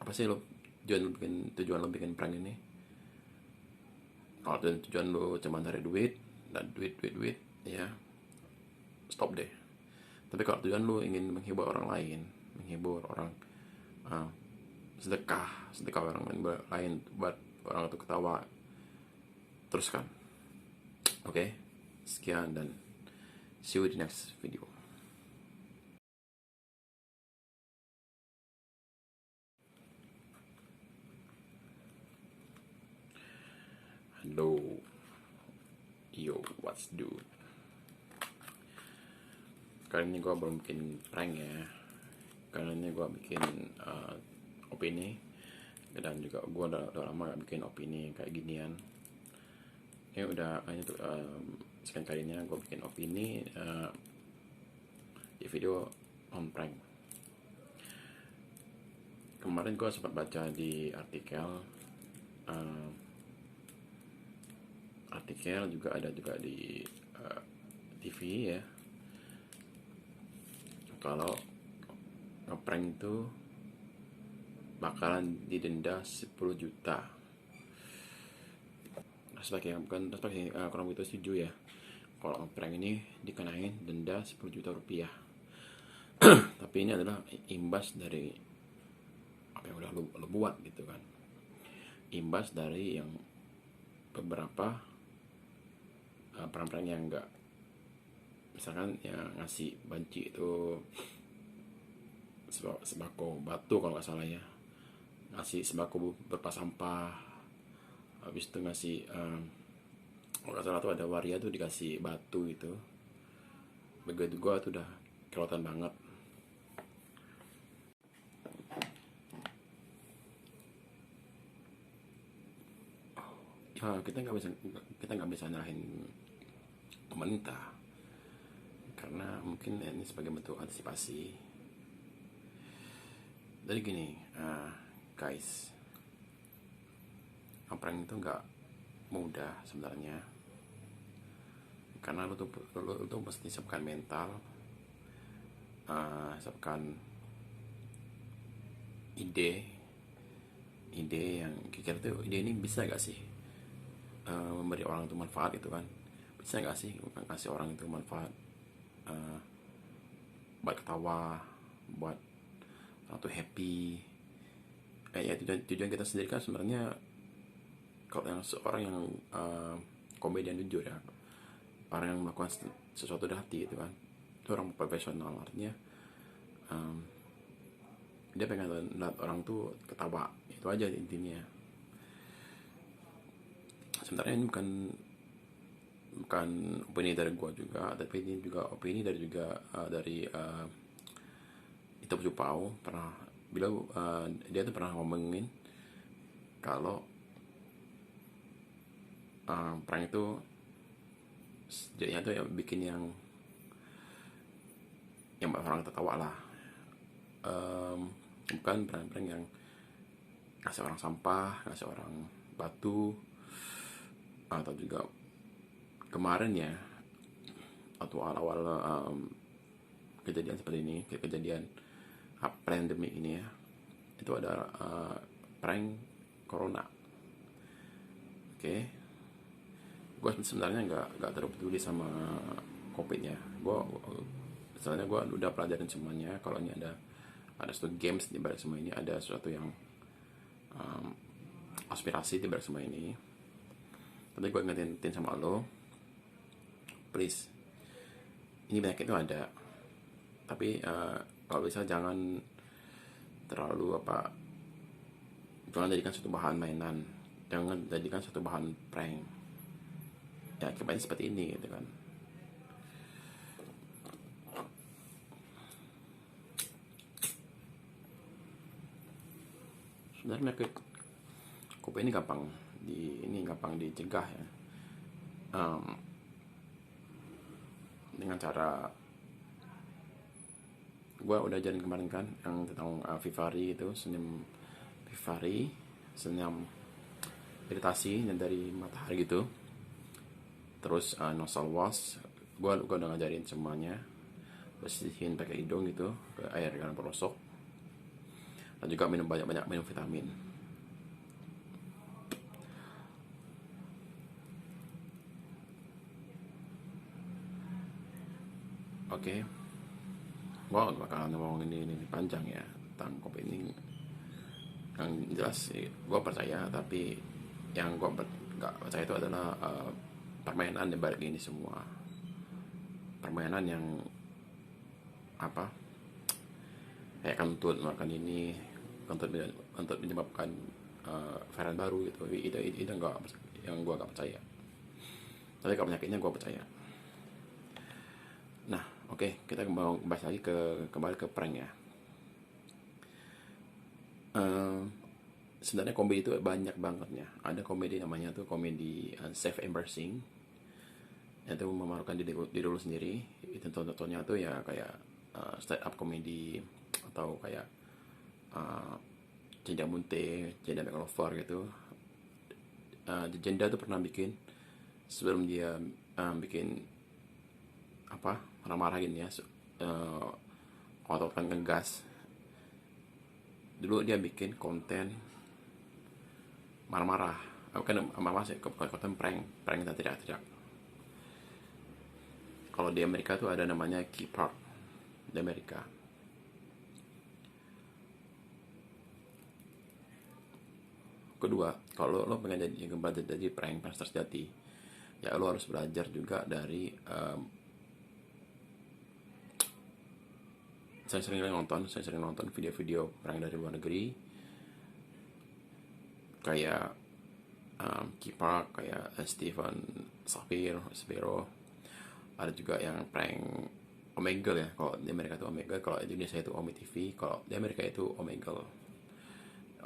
apa sih tujuan lo bikin prank ini? Kalau tujuan lo cuma cari duit dan duit ya stop deh. Tapi kalau tujuan lo ingin menghibur orang lain, menghibur orang, uh, sedekah orang lain buat orang itu ketawa, teruskan. Oke, sekian dan see you di next video. Halo, yo, what's dude? Kali ini gue belum bikin prank ya. Kali ini gue bikin opini. Dan juga gue udah lama gak bikin opini kayak ginian. Ini udah kayaknya tuh sekian kalinya gue bikin opini di video on prank. Kemarin gue sempat baca di artikel juga ada juga di TV ya, kalau ngeprank itu bakalan didenda 10 juta. Kurang begitu setuju ya kalau ngeprank ini dikenain denda 10 juta rupiah. Tapi ini adalah imbas dari apa yang udah lo buat gitu kan, imbas dari yang beberapa prank-prank yang enggak, misalkan yang ngasih banci itu sembako batu kalau nggak salah ya, ngasih sembako berupa sampah, habis itu ngasih kalau nggak salah tuh ada waria tuh dikasih batu itu. Begitu gua tuh udah kelihatan banget. Ya, kita nggak bisa nyalahin pemerintah karena mungkin ini sebagai bentuk antisipasi. Jadi gini, guys, ngeprank itu nggak mudah sebenarnya, karena lu tuh mesti siapkan mental, siapkan ide yang kira tuh ide ini bisa gak sih memberi orang itu manfaat gitu kan, bisa gak sih kasih orang itu manfaat, buat ketawa, buat orang tuh happy. Ya tujuan kita sendiri kan sebenarnya, kalau yang seorang yang komedian jujur ya, orang yang melakukan sesuatu dari hati itu kan, itu orang profesional, artinya dia pengen lihat orang tuh ketawa, itu aja intinya. Sebenarnya ini bukan opini dari gua juga, tapi ini juga opini dari Ito Pau pernah bilang, dia tuh pernah ngomongin kalau prank itu jadinya tuh ya bikin yang orang tertawa lah, bukan prank yang ngasih orang sampah, ngasih orang batu, atau juga kemarin ya, atau awal-awal kejadian seperti ini, kejadian pandemi ini ya, itu ada prank corona. Oke. Gue sebenarnya nggak terlalu peduli sama covid ya. Misalnya gue udah pelajarin semuanya, kalau ini ada suatu games di balik semua ini, ada sesuatu yang aspirasi di balik semua ini. Tapi gue ingetin sama lo, please, ini penyakit itu ada, tapi kalau bisa jangan terlalu jangan jadikan suatu bahan mainan, jangan jadikan suatu bahan prank. Ya akibatnya seperti ini gitu kan. Sebenarnya penyakit COVID ini gampang dicegah ya, dengan cara gue udah ajarin kemarin kan, yang tentang Vivari itu, senyum meditasi dan dari matahari gitu. Terus nasal wash, gue udah ngajarin semuanya, bersihin pakai hidung gitu, ke air dengan perosok. dan juga banyak minum vitamin. Oke, gua bakalan ngomongin ini panjang ya tentang kopi ini. Yang jelas sih gue percaya, tapi yang gue nggak percaya itu adalah permainan di balik ini semua. Permainan yang apa, kayak kentut makan ini, kentut menyebabkan varian baru gitu. Itu nggak, yang gue nggak percaya. Tapi kalau penyakitnya gue percaya. Nah, oke, kita mau bahas lagi kembali ke prank ya. Sebenarnya komedi itu banyak banget ya. Ada komedi namanya tuh komedi self embarrassing, itu memalukan diri lu sendiri. Itu contohnya tuh ya kayak stand up komedi, atau kayak Jenda Munte, Jenda Makeover gitu. Jenda tuh pernah bikin, sebelum dia bikin apa, marah-marahin ya, atau kan ngegas, dulu dia bikin konten marah-marah, bukan marah sih, konten prank dan tidak. Kalau di Amerika tuh ada namanya Key Park di Amerika. Kedua, kalau lo pengen jadi prankster sejati, ya lo harus belajar juga dari saya sering nonton video-video prank dari luar negeri, kayak Key Park, kayak Steven Sapiro. Ada juga yang prank Omegle ya, kalau di Amerika itu Omegle, kalau di Indonesia itu Omi TV, kalau di Amerika itu Omegle.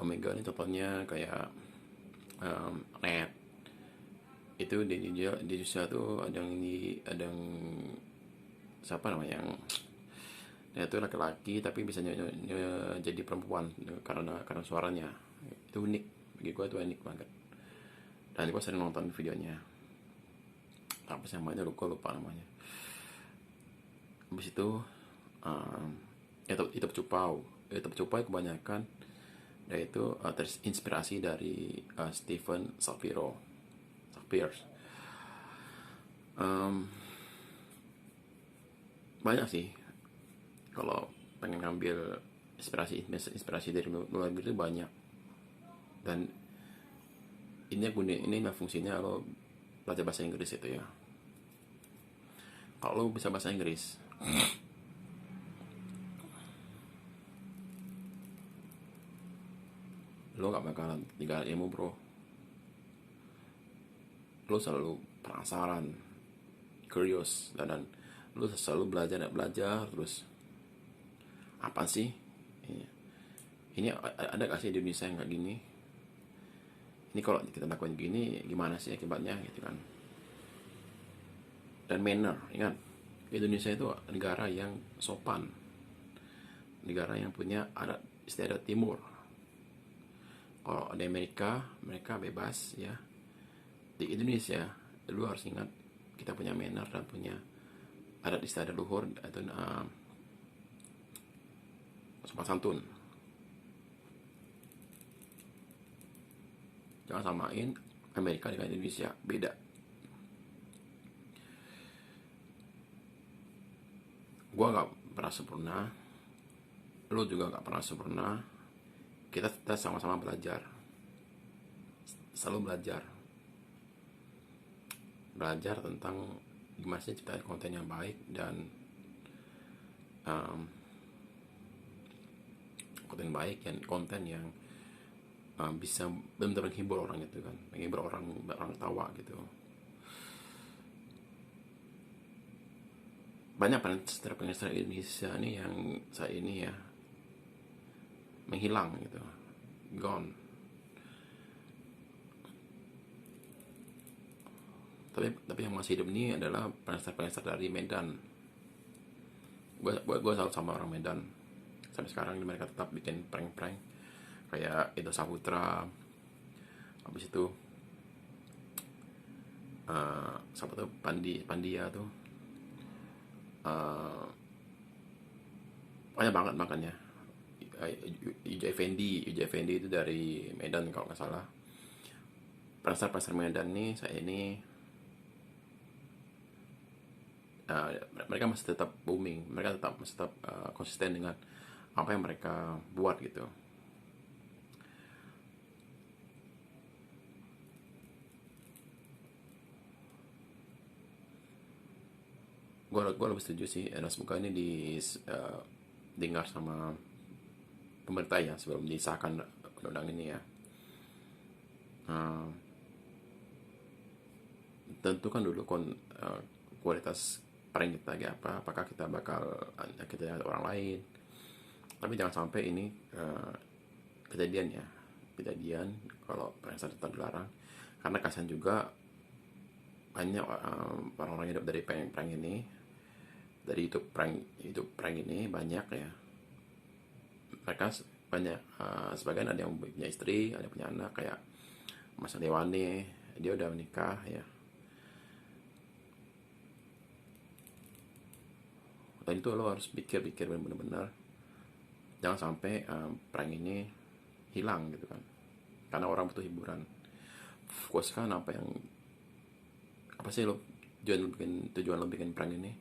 Omegle ini contohnya kayak Net. Itu di Indonesia tuh ada yang siapa namanya, yang dia itu laki-laki tapi bisa jadi perempuan karena suaranya. Itu unik, bagi gue itu unik banget, dan gue sering nonton videonya. Apa sih namanya, gue lupa namanya. Habis itu YouTube Cupau kebanyakan, yaitu terinspirasi dari Steven Sapir. Banyak sih, kalau pengen ngambil inspirasi dari luar negeri itu banyak. Dan ini fungsinya lo belajar bahasa Inggris itu ya. Kalau lo bisa bahasa Inggris, lo gak bakalan tinggal ilmu bro. Lo selalu penasaran, curious, dan lo selalu belajar terus. Apa sih ini ada gak sih di Indonesia yang kayak gini? Ini kalau kita lakukan gini gimana sih akibatnya gitu kan. Dan manner, ingat, Indonesia itu negara yang sopan, negara yang punya adat istiadat timur. Kalau di Amerika, mereka bebas ya. Di Indonesia, lu harus ingat, kita punya manner dan punya adat istiadat luhur, atau sopan santun. Jangan samain Amerika dengan Indonesia, beda. Gua gak pernah sempurna, lu juga gak pernah sempurna. Kita sama-sama belajar, selalu belajar tentang gimana sih ciptain konten yang baik, dan konten yang bisa benar-benar menghibur orang gitu kan, menghibur orang tawa gitu. Banyak penginspirasi Indonesia nih yang saat ini ya menghilang gitu, gone. Tapi yang masih hidup ini adalah penginspirasi dari Medan. Gue selalu sama orang Medan sampai sekarang. Mereka tetap bikin prank kayak itu Saputra. Habis itu siapa tuh, Pandia tuh, banyak banget makanya. Uja Effendi itu dari Medan kalau nggak salah. Pasar Medan nih, saya ini uh, mereka masih tetap booming, mereka masih tetap konsisten dengan apa yang mereka buat gitu. Gue lebih setuju sih, dan semoga ini dengar sama pemerintah ya sebelum disahkan undang-undang ini ya. Uh, Tentukan dulu kualitas prank kita kayak apa, apakah kita bakal kita lihat orang lain, tapi jangan sampai ini kejadian ya, kejadian kalau prank tetap dilarang, karena kasihan juga banyak orang-orang yang hidup dari prank ini, dari YouTube prank ini banyak ya. Mereka banyak, sebagian ada yang punya istri, ada yang punya anak, kayak Mas Dewane, dia udah menikah ya. Dan itu lo harus pikir-pikir benar-benar, jangan sampai prank ini hilang gitu kan, karena orang butuh hiburan. Fokuskan apa sih tujuan lo bikin prank ini.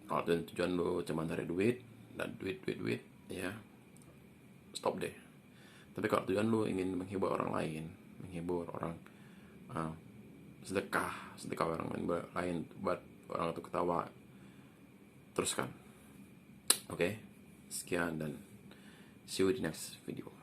Kalau tujuan lo cuma cari duit dan duit ya, stop deh. Tapi kalau tujuan lo ingin menghibur orang lain, menghibur orang, uh, sedekah orang lain buat orang itu ketawa, teruskan. Oke, sekian dan see you di next video.